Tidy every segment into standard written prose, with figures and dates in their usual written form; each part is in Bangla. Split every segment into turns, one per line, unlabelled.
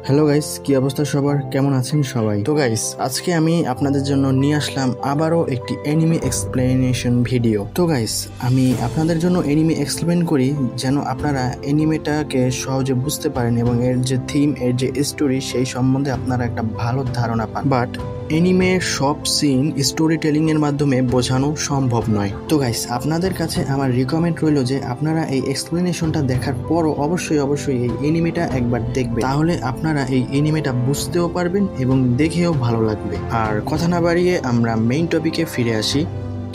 হ্যালো গাইস, কি অবস্থা সবার? কেমন আছেন সবাই? তো গাইস, আজকে আমি আপনাদের জন্য নিয়ে আসলাম আবারও একটি অ্যানিমে এক্সপ্লেনেশন ভিডিও। তো গাইস, আমি আপনাদের জন্য অ্যানিমে এক্সপ্লেন করি যেন আপনারা অ্যানিমেটাকে সহজে বুঝতে পারেন এবং এর যে থিম, এর যে স্টোরি, সেই সম্বন্ধে আপনারা একটা ভালো ধারণা পান। বাট অ্যানিমের সব সিন স্টোরি টেলিং এর মাধ্যমে বোঝানো সম্ভব নয়। তো গাইস, আপনাদের কাছে আমার রিকমেন্ড রইল যে আপনারা এই এক্সপ্লেনেশনটা দেখার পরও অবশ্যই এই অ্যানিমেটা একবার দেখবেন, তাহলে আপনারা এই অ্যানিমেটা বুঝতেও পারবেন এবং দেখেও ভালো লাগবে। আর কথা না বাড়িয়ে আমরা মেইন টপিকে ফিরে আসি।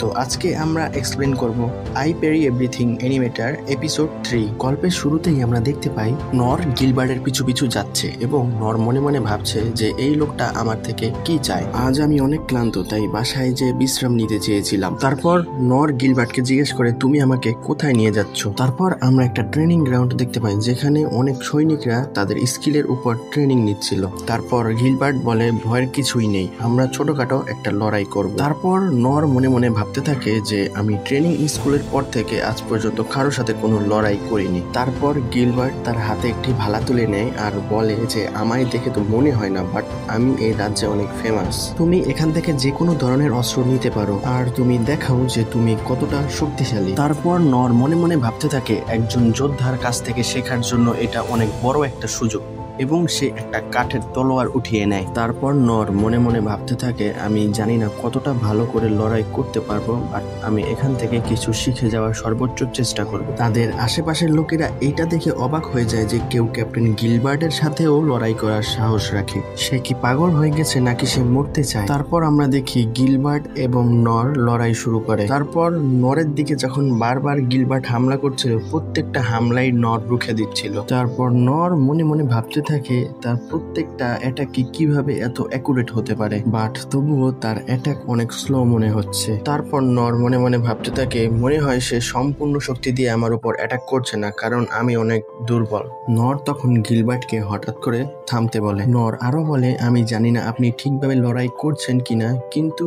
তো আজকে আমরা এক্সপ্লেন করব আই পেরি এভরিথিং অ্যানিমেটার এপিসোড 3। গল্পের শুরুতেই আমরা দেখতে পাই নর গিলবার্টের পিছু পিছু যাচ্ছে এবং নর মনে মনে ভাবছে যে এই লোকটা আমার থেকে কি চায়। আজ আমি অনেক ক্লান্ত, তাই বাসায় যে বিশ্রাম নিতে চেয়েছিলাম। তারপর নর গিলবার্টকে জিজ্ঞেস করে, তুমি আমাকে কোথায় নিয়ে যাচ্ছ? তারপর আমরা একটা ট্রেনিং গ্রাউন্ড দেখতে পাই যেখানে অনেক সৈনিকরা তাদের স্কিলের উপর ট্রেনিং নিচ্ছিল। তারপর গিলবার্ট বলে, ভয়ের কিছুই নেই, আমরা ছোটখাটো একটা লড়াই করব। তারপর নর মনে মনে ভাবতে থাকে যে আমি ট্রেনিং স্কুলের পর থেকে আজ পর্যন্ত কারোর সাথে কোনো লড়াই করিনি। তারপর গিলবার্ট তার হাতে একটি ভালা তুলে নেয় আর বলে যে আমায় দেখে তো মনে হয় না, বাট আমি এই রাজ্যে অনেক ফেমাস। তুমি এখান থেকে যে কোনো ধরনের অস্ত্র নিতে পারো আর তুমি দেখাও যে তুমি কতটা শক্তিশালী। তারপর নর মনে মনে ভাবতে থাকে একজন যোদ্ধার কাছ থেকে শেখার জন্য এটা অনেক বড় একটা সুযোগ, এবং সে একটা কাঠের তলোয়ার উঠিয়ে নেয়। তারপর নর মনে মনে ভাবতে থাকে আমি জানি না কতটা ভালো করে লড়াই করতে পারবো, বাট আমি এখান থেকে কিছু শিখে যাওয়ার সর্বোচ্চ চেষ্টা করব। তাদের আশেপাশের লোকেরা এইটা দেখে অবাক হয়ে যায় যে কেউ ক্যাপ্টেন গিলবার্টের সাথেও লড়াই করার সাহস রাখে। সে কি পাগল হয়ে গেছে নাকি সে মরতে চায়? তারপর আমরা দেখি গিলবার্ট এবং নর লড়াই শুরু করে। তারপর নরের দিকে যখন বারবার গিলবার্ট হামলা করছিল, প্রত্যেকটা হামলাই নর রুখে দিচ্ছিল। তারপর নর মনে মনে ভাবতে থাকে তার প্রত্যেকটা অ্যাটাক কিভাবে এত অ্যাকুরেট হতে পারে, বাট তবুও তার অ্যাটাক অনেক স্লো মনে হচ্ছে। তারপর নর মনে মনে ভাবতে থাকে মনে হয় সে সম্পূর্ণ শক্তি দিয়ে আমার উপর অ্যাটাক করছে না, কারণ আমি অনেক দুর্বল। নর তখন গিলবার্টকে হঠাৎ করে থামতে বলে। নর আরো বলে, আমি জানি না আপনি ঠিকভাবে লড়াই করছেন কিনা, কিন্তু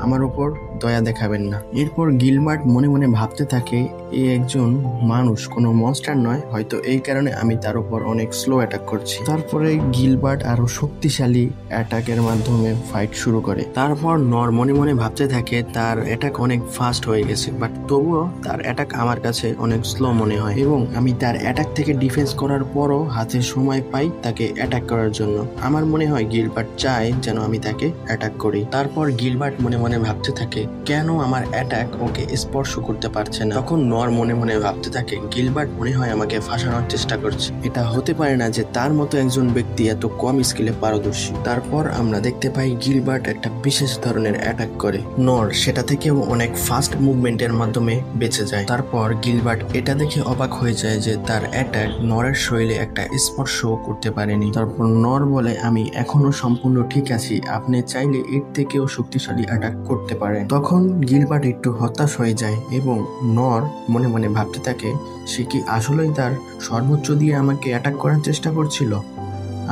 আমার উপর দয়া দেখাবেন না। এরপর গিলবার্ট মনে মনে ভাবতে থাকে এ একজন মানুষ, কোনো মনস্টার নয়, হয়তো এই কারণে আমি তার উপর অনেক স্লো অ্যাটাক করছি। তারপরে গিলবার্ট আরো শক্তিশালী অ্যাটাকের মাধ্যমে ফাইট শুরু করে। তারপর নর মনে মনে ভাবতে থাকে তার অ্যাটাক অনেক ফাস্ট হয়ে গেছে, বাট তবুও তার অ্যাটাক আমার কাছে অনেক স্লো মনে হয়, এবং আমি তার অ্যাটাক থেকে ডিফেন্স করার পরও হাতে সময় পাই তাকে অ্যাটাক করার জন্য। আমার মনে হয় গিলবার্ট চায় যেন আমি তাকে অ্যাটাক করি। তারপর গিলবার্ট মনে মনে ভাবতে থাকে কেন আমার অ্যাটাক ওকে স্পর্শ করতে পারছে না। তখন নর মনে মনে ভাবতে থাকে গিলবার্ট মনে হয় আমাকে ফাঁসানোর চেষ্টা করছে, এটা হতে পারে না যে তার মতো একজন ব্যক্তি এত কম স্কিলে পারদর্শী। তারপর আমরা দেখতে পাই গিলবার্ট একটা বিশেষ ধরনের অ্যাটাক করে। নর সেটা থেকেও অনেক ফাস্ট মুভমেন্টের মাধ্যমে বেঁচে যায়। তারপর গিলবার্ট এটা দেখে অবাক হয়ে যায় যে তার অ্যাটাক নরের শরীরে একটা স্পর্শও করতে পারেনি। তারপর নর বলে আমি এখনো সম্পূর্ণ ঠিক আছি, আপনি চাইলে এর থেকেও শক্তিশালী অ্যাটাক করতে পারেন। তখন গিলবার্ট একটু হতাশ হয়ে যায় এবং নর মনে মনে ভাবতে থাকে সে কি আসলেই তার সর্বোচ্চ দিয়ে আমাকে অ্যাটাক করার চেষ্টা করছিল?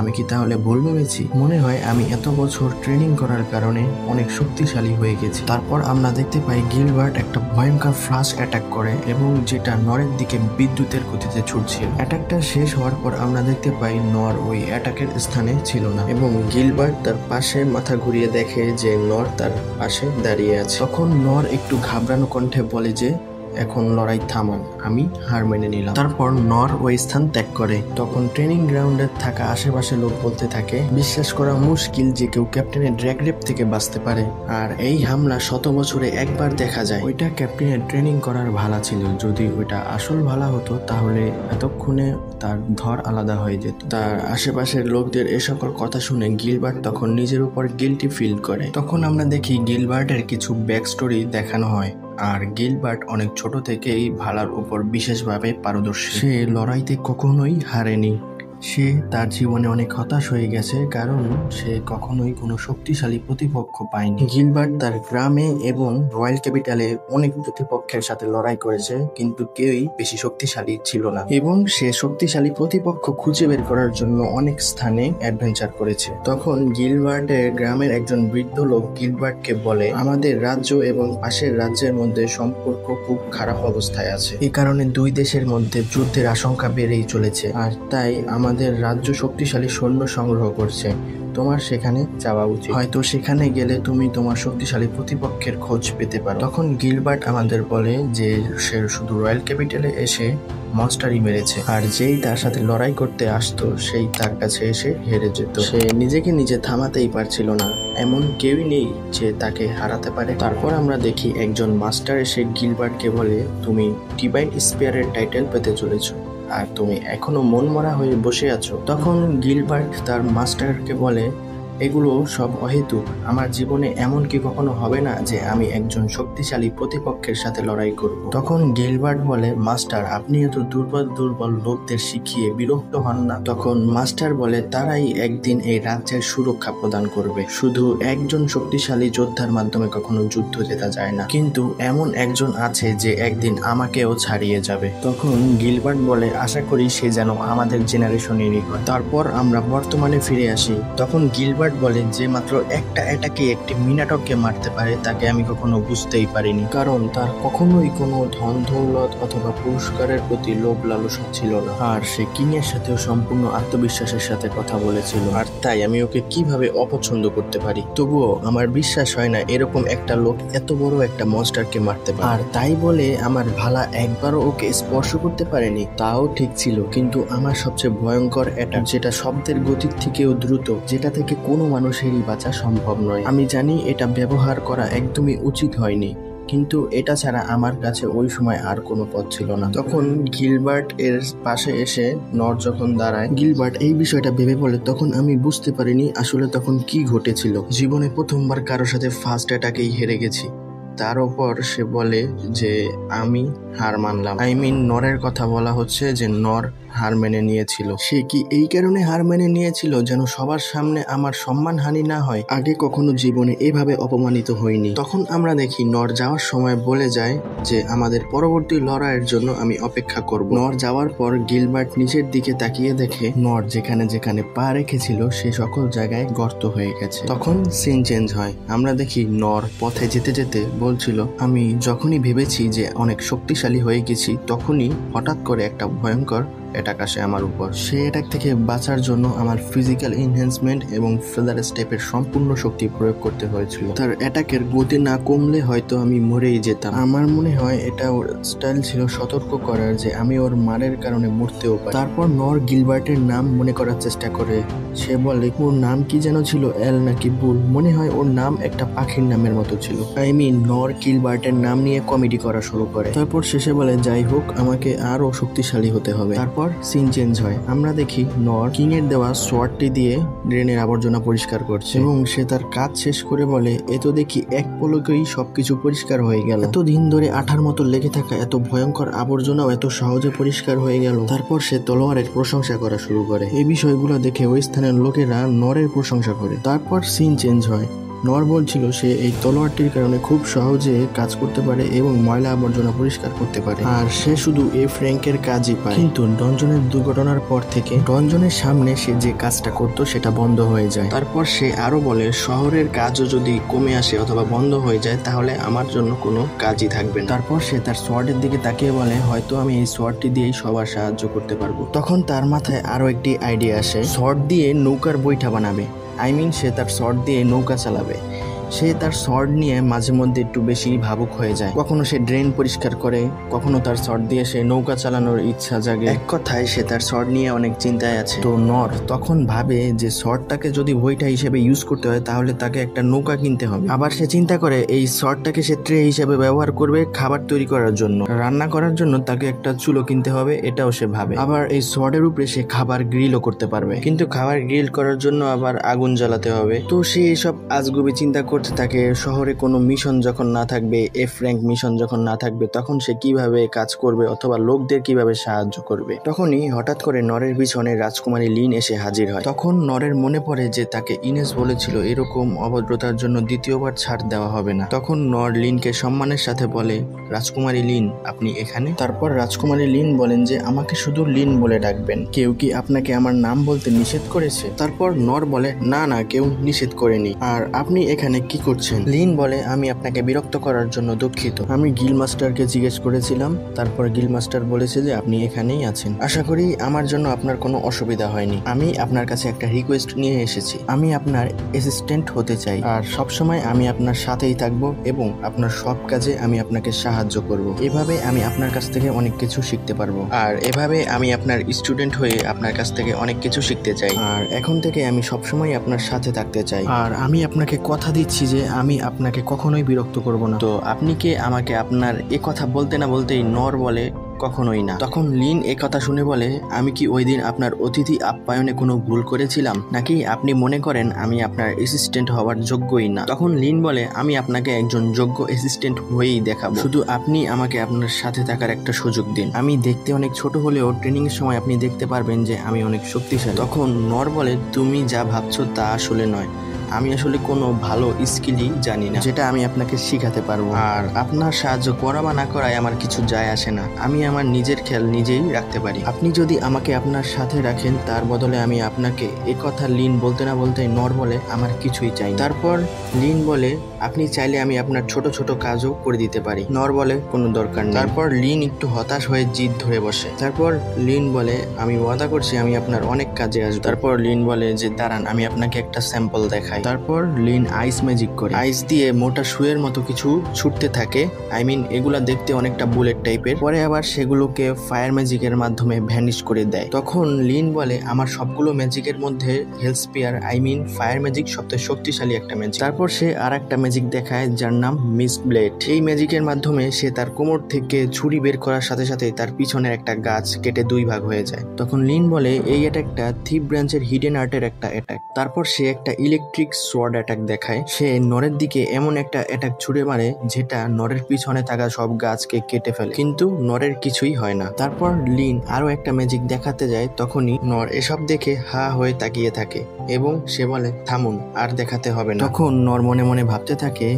আমি কি তাহলে ভুল ভেবেছি? মনে হয় আমি এত বছর ট্রেনিং করার কারণে অনেক শক্তিশালী হয়ে গেছি। তারপর আমরা দেখতে পাই গিলবার্ট একটা ভয়ঙ্কর ফ্লাশ অ্যাটাক করে এবং যেটা নরের দিকে বিদ্যুতের গতিতে ছুটছিল। অ্যাটাকটা শেষ হওয়ার পর আমরা দেখতে পাই নর ওই অ্যাটাকের স্থানে ছিল না এবং গিলবার্ট তার পাশে মাথা ঘুরিয়ে দেখে যে নর তার পাশে দাঁড়িয়ে আছে। তখন নর একটু ঘাবড়ানো কণ্ঠে বলে যে এখন লড়াই থামান, আমি হার মেনে নিলাম। তারপর নর ওই স্থান ত্যাগ করে। তখন ট্রেনিং গ্রাউন্ডে থাকা আশেপাশে লোক বলতে থাকে বিশ্বাস করা মুশকিল যে কেউ ক্যাপ্টেনের ড্র্যাগ রেপ থেকে বাঁচতে পারে, আর এই হামলা 100 বছরে একবার দেখা যায়। ওইটা ক্যাপ্টেনের ট্রেনিং করার ভালা ছিল, যদি ওইটা আসল ভালা হতো তাহলে এতক্ষণে তার ধর আলাদা হয়ে যেত। তার আশেপাশের লোকদের এ সকল কথা শুনে গিলবার্ট তখন নিজের উপর গিল্টি ফিল করে। তখন আমরা দেখি গিলবার্টের কিছু ব্যাক স্টোরি দেখানো হয়, আর গিলবার্ট অনেক ছোট থেকেই ভালার উপর বিশেষভাবে পারদর্শী। সে লড়াইতে কখনোই হারেনি সে তার জীবনে অনেক হতাশ হয়ে গেছে, কারণ সে কখনোই কোনো শক্তিশালী প্রতিপক্ষ পায়নি। গিলবার্ট তার গ্রামে এবং রয়্যাল ক্যাপিটালে অনেক প্রতিপক্ষের সাথে লড়াই করেছে, কিন্তু কেউই বেশি শক্তিশালী ছিল না, এবং সে শক্তিশালী প্রতিপক্ষ খুঁজে বের করার জন্য অনেক স্থানে অ্যাডভেঞ্চার করেছে। তখন গিলবার্টের গ্রামের একজন বৃদ্ধ লোক গিলবার্টকে বলে, আমাদের রাজ্য এবং পাশের রাজ্যের মধ্যে সম্পর্ক খুব খারাপ অবস্থায় আছে। এই কারণে দুই দেশের মধ্যে যুদ্ধের আশঙ্কা বেড়েই চলেছে, আর তাই আমাদের রাজ্য শক্তিশালী সৈন্য সংগ্রহ করছে। তোমার সেখানে যাওয়া উচিত, হয়তো সেখানে গেলে তুমি তোমার শক্তিশালী প্রতিপক্ষের খোঁজ পেতে পারো। তখন গিলবার্ট আমাদের বলে যে সে শুধু রয়্যাল ক্যাপিটালে এসে মনস্টারই মেরেছে, আর যেই তার সাথে লড়াই করতে আসতো সেই তার কাছে এসে হেরে যেত। সে নিজেকে নিজে থামাতেই পারছিল না, এমন কেউই নেই যে তাকে হারাতে পারে। তারপর আমরা দেখি একজন মাস্টার এসে গিলবার্টকে বলে, তুমি ডিভাইন স্পিয়ারের টাইটেল পেতে চলেছো, আর তুমি এখনো মনমরা হয়ে বসে আছো। তখন গিলবার্ট তার মাস্টারকে বলে, এগুলো সব অহেতুক। আমার জীবনে এমন কি কখনো হবে না যে আমি একজন শক্তিশালী প্রতিপক্ষের সাথে লড়াই করব। তখন গিলবার্ট বলে, মাস্টার, আপনি এত দুর্বল দুর্বল লোকদের শিখিয়ে বিরক্ত হন না? তখন মাস্টার বলে, তারাই একদিন এই রাজ্যের সুরক্ষা প্রদান করবে। শুধু একজন শক্তিশালী যোদ্ধার মাধ্যমে কখনো যুদ্ধ জেতা যায় না, কিন্তু এমন একজন আছে যে একদিন আমাকেও ছাড়িয়ে যাবে। তখন গিলবার্ট বলে, আশা করি সে যেন আমাদের জেনারেশনেরই হয়। তারপর আমরা বর্তমানে ফিরে আসি। তখন গিলবার্ট বলে, যে মাত্র একটা অ্যাটাকে একটি মিনাটরকে মারতে পারে তাকে আমি কখনো বুঝতেই পারিনি, কারণ তার কখনোই কোনো ধন দৌলত অথবা পুরস্কারের প্রতি লোভ লালসা ছিল না, আর সে কিংয়ের সাথেও সম্পূর্ণ আত্মবিশ্বাসের সাথে কথা বলেছিল, আর তাই আমি ওকে কিভাবে অপছন্দ করতে পারি। তবুও আমার বিশ্বাস হয় না এরকম একটা লোক এত বড় একটা মনস্টারকে মারতে পারে, আর তাই বলে আমার ভালা একবারও ওকে স্পর্শ করতে পারেনি। তাও ঠিক ছিল, কিন্তু আমার সবচেয়ে ভয়ঙ্কর অ্যাটাক, যেটা শব্দের গতির থেকেও দ্রুত, যেটা থেকে কোনো মানুষেরই বাঁচা সম্ভব নয়। আমি জানি এটা ব্যবহার করা একদমই উচিত হয়নি, কিন্তু এটা ছাড়া আমার কাছে ওই সময় আর কোনো পথ ছিল না। তখন গিলবার্ট এর পাশে এসে নর যখন দাঁড়ায়, গিলবার্ট এই বিষয়টা ভেবে বলে, তখন আমি বুঝতে পারিনি আসলে তখন কি ঘটেছিল। জীবনে প্রথমবার কারোর সাথে ফার্স্ট অ্যাটাকেই হেরে গেছি। তার উপর সে বলে যে আমি হার মানলাম। নরের কথা বলা হচ্ছে, যে নর হার মেনে নিয়েছিল। সে কি এই কারণে হার মেনে নিয়েছিল যেন সবার সামনে আমার সম্মানহানি না হয়? আগে কখনো জীবনে এভাবে অপমানিত হইনি। তখন আমরা দেখি নর যাওয়ার সময় বলে যায় যে আমাদের পরবর্তী লড়াইয়ের জন্য আমি অপেক্ষা করব। নর যাওয়ার পর গিলবার্ট নিচের দিকে তাকিয়ে দেখে নর যেখানে যেখানে পা রেখেছিল সে সকল জায়গায় গর্ত হয়ে গেছে। তখন সিন চেঞ্জ হয়। আমরা দেখি নর পথে যেতে যেতে বলছিল, আমি যখনই ভেবেছি যে অনেক শক্তিশালী হয়ে গেছি, তখনই হঠাৎ করে একটা ভয়ঙ্কর অ্যাটাক আসে আমার উপর। সেই অ্যাটাক থেকে বাঁচার জন্য আমার ফিজিক্যাল এনহ্যান্সমেন্ট এবং ফেদার স্টেপের সম্পূর্ণ শক্তি প্রয়োগ করতে হয়েছিল। তার অ্যাটাকের গতি না কমলে হয়তো আমি মরেই যেতাম। আমার মনে হয় এটা ওর স্টাইল ছিল সতর্ক করার, যে আমি ওর মারের কারণে মরতেও পারি। তারপর নর গিলবার্টের নাম মনে করার চেষ্টা করে। সে বলে, ওর নাম কি যেন ছিল, এল নাকি বুল? মনে হয় ওর নাম একটা পাখির নামের মতো ছিল। নর গিলবার্টের নাম নিয়ে কমেডি করা শুরু করে। তারপর শেষে বলে, যাই হোক, আমাকে আরো শক্তিশালী হতে হবে। তারপর সিন চেঞ্জ হয়। আমরা দেখি নর কিং এর দেওয়া সোয়ার্ডটি দিয়ে ড্রেনের আবর্জনা পরিষ্কার করছে, এবং সে তার কাজ শেষ করে বলে, এত দেখি এক পলকেই সবকিছু পরিষ্কার হয়ে গেল। এতদিন ধরে আঠার মতো লেগে থাকা এত ভয়ঙ্কর আবর্জনাও এত সহজে পরিষ্কার হয়ে গেল। তারপর সে তলোয়ারের প্রশংসা করা শুরু করে। এই বিষয়গুলো দেখে ওই স্থানের লোকেরা নরের প্রশংসা করে। তারপর সিন চেঞ্জ হয়। নর বলছিল সে এই তলোয়ারটির কারণে খুব সহজে কাজ করতে পারে এবং ময়লা আবর্জনা পরিষ্কার করতে পারে, আর সে শুধু এই ফ্র্যাঙ্কের কাজই পায়। কিন্তু ডনজনের দুর্ঘটনার পর থেকে ডনজনের সামনে সে যে কাজটা করত সেটা বন্ধ হয়ে যায়। তারপর সে আরো বলে, শহরের কাজও যদি কমে আসে অথবা বন্ধ হয়ে যায় তাহলে আমার জন্য কোনো কাজই থাকবে না। তারপর সে তার সোয়ার্ডের দিকে তাকিয়ে বলে, হয়তো আমি এই সোয়ার্ডটি দিয়েই সবার সাহায্য করতে পারবো। তখন তার মাথায় আরো একটি আইডিয়া আসে, সোয়ার্ড দিয়ে নৌকার বৈঠা বানাবে। সে তার শর্ট দিয়ে নৌকা চালাবে। সে তার শর্ট নিয়ে মাঝে মধ্যে একটু বেশি ভাবুক হয়ে যায়। কখনো সে ড্রেন পরিষ্কার করে, কখনো তার শর্ট দিয়ে সে নৌকা চালানোর ইচ্ছা জাগে। এক কথায় সে তার শর্ট নিয়ে অনেক চিন্তায় আছে। তো নর তখন ভাবে যে শর্টটাকে যদি বইটা হিসেবে ইউজ করতে হয় তাহলে তাকে একটা নৌকা কিনতে হবে। আবার সে চিন্তা করে এই শর্টটাকে সে ট্রে হিসেবে ব্যবহার করবে খাবার তৈরি করার জন্য, রান্না করার জন্য তাকে একটা চুলো কিনতে হবে, এটাও সে ভাবে। আবার এই শর্টের উপরে সে খাবার গ্রিলও করতে পারবে, কিন্তু খাবার গ্রিল করার জন্য আবার আগুন জ্বালাতে হবে। তো সে এসব আজগুবি চিন্তা করতে থাকে শহরে কোনো মিশন যখন না থাকবে, এফ র্যাঙ্ক মিশন যখন না থাকবে, তখন সে কিভাবে কাজ করবে অথবা লোকদের কিভাবে সাহায্য করবে। তখনই হঠাৎ করে নরের পিছনে রাজকুমারী লিন এসে হাজির হয়। তখন নরের মনে পড়ে যে তাকে ইনেস বলেছিল এরকম অভদ্রতার জন্য দ্বিতীয়বার ছাড় দেওয়া হবে না। তখন নর লিনকে সম্মানের সাথে বলে, রাজকুমারী লিন আপনি এখানে? তারপর রাজকুমারী লিন বলেন যে আমাকে শুধু লিন বলে ডাকবেন, কেউ কি আপনাকে আমার নাম বলতে নিষেধ করেছে? তারপর নর বলে না না, কেউ নিষেধ করেনি। আর আপনি এখানে কি করছেন? লিন বলে আমি আপনাকে বিরক্ত করার জন্য দুঃখিত, আমি গিল মাস্টারকে জিজ্ঞেস করেছিলাম, তারপর গিল মাস্টার বলেছে যে আপনি এখানেই আছেন। আশা করি আমার জন্য আপনার কোনো অসুবিধা হয়নি। আমি আপনার কাছে একটা রিকোয়েস্ট নিয়ে এসেছি, আমি আপনার অ্যাসিস্ট্যান্ট হতে চাই আর সবসময় আমি আপনার সাথেই থাকবো এবং আপনার সব কাজে আমি আপনাকে সাহায্য করব। এভাবে আমি আপনার কাছ থেকে অনেক কিছু শিখতে পারবো আর এভাবে আমি আপনার স্টুডেন্ট হয়ে আপনার কাছ থেকে অনেক কিছু শিখতে চাই আর এখন থেকে আমি সবসময় আপনার সাথে থাকতে চাই আর আমি আপনাকে কথা দিচ্ছি যে আমি আপনাকে কখনোই বিরক্ত করব না। তো আপনি কি আমাকে আপনার এ কথা বলতে না বলতেই নর বলে কখনোই না। তখন লিন এ কথা শুনে বলে আমি কি ওই দিন আপনার অতিথি আপ্যায়নে কোনো ভুল করেছিলাম নাকি আপনি মনে করেন আমি আপনার অ্যাসিস্ট্যান্ট হওয়ার যোগ্যই না? তখন লিন বলে আমি আপনাকে একজন যোগ্য অ্যাসিস্ট্যান্ট হয়েই দেখাবো, শুধু আপনি আমাকে আপনার সাথে থাকার একটা সুযোগ দিন। আমি দেখতে অনেক ছোট হলেও ট্রেনিং এর সময় আপনি দেখতে পারবেন যে আমি অনেক শক্তিশালী। তখন নর বলে তুমি যা ভাবছো তা আসলে নয়, আমি আসলে কোনো ভালো স্কিলই জানি না যেটা আমি আপনাকে শিখাতে পারবো আর আপনার সাহায্য করা বা না করায় আমার কিছু যায় আসে না, আমি আমার নিজের খেয়াল নিজেই রাখতে পারি। আপনি যদি আমাকে আপনার সাথে রাখেন তার বদলে আমি আপনাকে এ কথা লিন বলতে না বলতে নর বলে আমার কিছুই চাই। তারপর লিন বলে আপনি চাইলে আমি আপনার ছোট ছোট কাজও করে দিতে পারি। নর বলে কোনো দরকার নেই। তারপর লিন একটু হতাশ হয়ে জিদ ধরে বসে। তারপর লিন বলে আমি ওয়াদা করছি আমি আপনার অনেক কাজে আসবো। তারপর লিন বলে যে দাঁড়ান আমি আপনাকে একটা স্যাম্পল দেখাই। তারপর লিন আইস ম্যাজিক করে আইস দিয়ে মোটা শুয়ের মতো কিছু ছুটতে থাকে, এগুলা দেখতে অনেকটা বুলেট টাইপের, পরে আবার সেগুলোকে ফায়ার ম্যাজিকের মাধ্যমে ভ্যানিশ করে দেয়। তখন লিন বলে আমার সবগুলো ম্যাজিকের মধ্যে হেলস্পিয়ার ফায়ার ম্যাজিক সবচেয়ে শক্তিশালী একটা ম্যাজিক। তারপর সে আর একটা ম্যাজিক দেখায় যার নাম মিস্ট ব্লেড। এই ম্যাজিকের মাধ্যমে সে তার কোমর থেকে ছুরি বের করার সাথে সাথে তার পিছনের একটা গাছ কেটে 2 ভাগ হয়ে যায়। তখন লিন বলে এই অ্যাটাকটা থিপ ব্রাঞ্চের হিডেন আর্টের একটা অ্যাটাক। তারপর সে একটা ইলেকট্রিক সোয়ার্ড অ্যাটাক দেখায়, সে নরের দিকে এমন একটা অ্যাটাক ছুড়ে মারে যেটা নরের পিছনে থাকা সব গাছকে কেটে ফেলে, কিন্তু নরের কিছুই হয় না। তারপর লিন আরো একটা ম্যাজিক দেখাতে যায়, তখনই নর এসব দেখে হা হয়ে তাকিয়ে থাকে এবং সে বলে থামুন, আর দেখাতে হবে না। তখন নর মনে মনে ভাবতে থাকে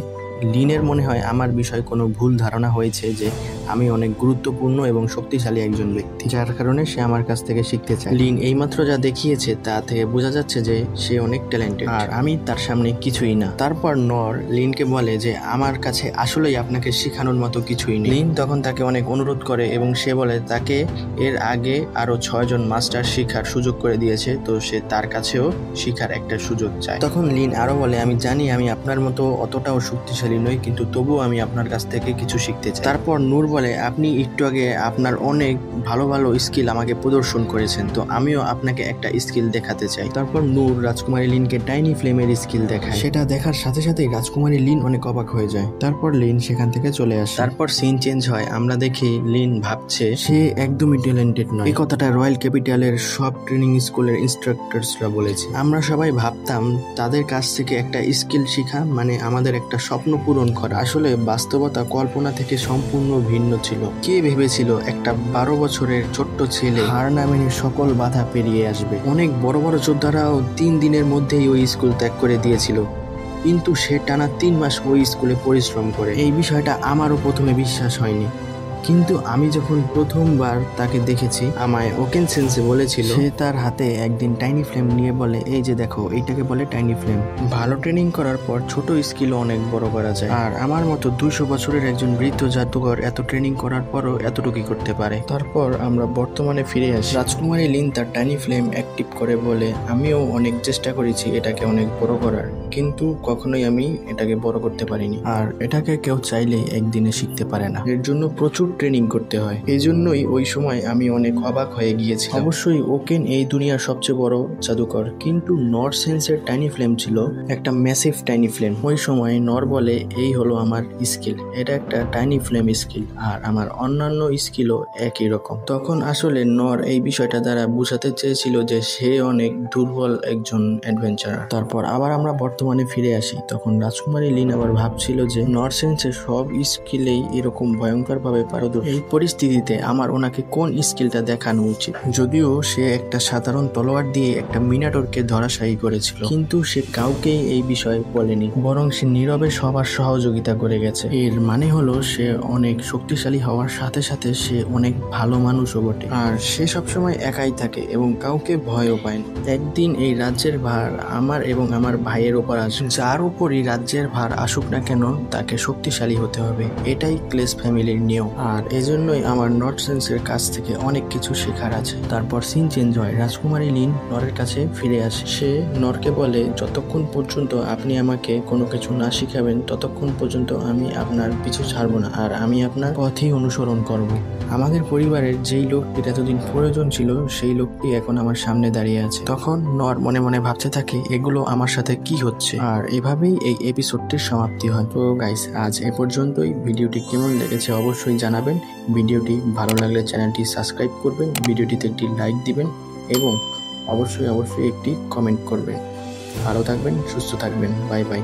লিনের মনে হয় আমার বিষয়ে কোনো ভুল ধারণা হয়েছে যে আমি অনেক গুরুত্বপূর্ণ এবং শক্তিশালী একজন ব্যক্তি, যার কারণে সে আমার কাছ থেকে শিখতে চায়। লিন এইমাত্র যা দেখিয়েছে তা থেকে বোঝা যাচ্ছে যে সে অনেক ট্যালেন্টেড আর আমি তার সামনে কিছুই না। তারপর নর লিনকে বলে যে আমার কাছে আসলেই আপনাকে শেখানোর মতো কিছুই নেই। লিন তখন তাকে অনেক অনুরোধ করে এবং সে বলে তাকে এর আগে আরো 6 জন মাস্টার শিখার সুযোগ করে দিয়েছে, তো সে তার কাছেও শিখার একটা সুযোগ চায়। তখন লিন আরো বলে আমি জানি আমি আপনার মতো অতটাও শক্তিশালী নই, কিন্তু তবুও আমি আপনার কাছ থেকে কিছু শিখতে চাই। তারপর নূর বলে আপনি একটু আগে আপনার অনেক ভালো ভালো স্কিল আমাকে প্রদর্শন করেছেন, তো আমিও আপনাকে একটা স্কিল দেখাতে চাই। তারপর নূর রাজকুমারী লিনকে টাইনি ফ্লেমের স্কিল দেখায়, সেটা দেখার সাথে সাথেই রাজকুমারী লিন অনেক অবাক হয়ে যায়। তারপর লিন সেখান থেকে চলে আসে। তারপর সিন চেঞ্জ হয়, আমরা দেখি লিন ভাবছে সে একদমই ট্যালেন্টেড নয়। এই কথাটা রয়্যাল ক্যাপিটালের সব ট্রেনিং স্কুলের ইনস্ট্রাক্টরসরা বলেছে। আমরা সবাই ভাবতাম তাদের কাছ থেকে একটা স্কিল শেখা মানে আমাদের একটা স্বপ্ন পূরণ করা, আসলে বাস্তবতা কল্পনা থেকে সম্পূর্ণ ভিন্ন ছিল। কে ভেবেছিল একটা 12 বছরের ছোট্ট ছেলে হার না মেনে সকল বাধা পেরিয়ে আসবে। অনেক বড় বড় যোদ্ধারাও 3 দিনের মধ্যেই ওই স্কুল ত্যাগ করে দিয়েছিল, কিন্তু সে টানা 3 মাস ওই স্কুলে পরিশ্রম করে। এই বিষয়টা আমারও প্রথমে বিশ্বাস হয়নি, কিন্তু আমি যখন প্রথমবার তাকে দেখেছি আমায় ওকেন সেন্সে বলেছিল সে তার হাতে একদিন টাইনি ফ্লেম নিয়ে বলে এই যে দেখো এইটাকে বলে টাইনি ফ্লেম। ভালো ট্রেনিং করার পর ছোট স্কিলও অনেক বড় করা যায়, আর আমার মতো 200 বছরের একজন বৃদ্ধ জাদুঘর এত ট্রেনিং করার পরও এতটুকুই করতে পারে। তারপর আমরা বর্তমানে ফিরে আসি। রাজকুমারী লিন তার টাইনি ফ্লেম অ্যাক্টিভ করে বলে আমিও অনেক চেষ্টা করেছি এটাকে অনেক বড় করার, কিন্তু কখনোই আমি এটাকে বড় করতে পারিনি, আর এটাকে কেউ চাইলে একদিনে শিখতে পারে না। এর জন্য প্রচুর ট্রেনিং করতে হয়। এই জন্যই ওই সময় আমি অনেক অবাক হয়ে গিয়েছি। অবশ্যই ওকেন এই দুনিয়ার সবচেয়ে বড় জাদুকর, কিন্তু নর সেন্সের টাইনি ফ্লেম ছিল একটা ম্যাসিভ টাইনি ফ্লেম। ওই সময় নর বলে এই হলো আমার স্কিল, এটা একটা টাইনি ফ্লেম স্কিল, আর আমার অন্যান্য স্কিলও একই রকম। তখন আসলে নর এই বিষয়টা দ্বারা বুঝাতে চেয়েছিল যে সে অনেক দুর্বল একজন অ্যাডভেঞ্চারার। তারপর আবার আমরা বর্তমানে ফিরে আসি। তখন রাজকুমারী লিন আবার ভাবছিল যে নর সেন্সের সব স্কিলেই এরকম ভয়ঙ্কর ভাবে পারদর্শী। এই পরিস্থিতিতে আমার ওনাকে কোন স্কিলটা দেখানো উচিত? যদিও সে একটা সাধারণ তলোয়ার দিয়ে একটা মিনাটোরকে ধরাশায়ী করেছিল, কিন্তু সে কাউকেই এই বিষয়ে বলেনি, বরং সে নীরবে সবার সহযোগিতা করে গেছে। এর মানে হলো সে অনেক শক্তিশালী হওয়ার সাথে সাথে সে অনেক ভালো মানুষও বটে, আর সে সবসময় একাই থাকে এবং কাউকে ভয়ও পায় না। একদিন এই রাজ্যের ভার আমার এবং আমার ভাইয়ের উপর আসে, যার উপরই রাজ্যের ভার আসুক না কেন তাকে শক্তিশালী হতে হবে, এটাই ক্লেস ফ্যামিলির নিয়ম। আর এজন্যই আমার নর্থ সেন্সের কাছ থেকে অনেক কিছু শেখার আছে। তারপর সিন চেঞ্জ হয়, রাজকুমারী লিন নরের কাছে ফিরে আসে। সে নরকে বলে যতক্ষণ পর্যন্ত আপনি আমাকে কোনো কিছু না শিখাবেন ততক্ষণ পর্যন্ত আমি আপনার পিছু ছাড়বো না, আর আমি আপনার পথেই অনুসরণ করব। আমাদের পরিবারের যেই লোকটির এতদিন প্রয়োজন ছিল সেই লোকটি এখন আমার সামনে দাঁড়িয়ে আছে। তখন নর মনে মনে ভাবতে থাকে এগুলো আমার সাথে কি হচ্ছে, আর এভাবেই এই এপিসোডটির সমাপ্তি হয়। তো গাইস, আজ এ পর্যন্তই। ভিডিওটি কেমন লেগেছে অবশ্যই জানাবেন। ভিডিওটি ভালো লাগলে চ্যানেলটি সাবস্ক্রাইব করবেন, ভিডিওটিতে একটি লাইক দিবেন এবং অবশ্যই একটি কমেন্ট করবেন। ভালো থাকবেন, সুস্থ থাকবেন। Bye bye.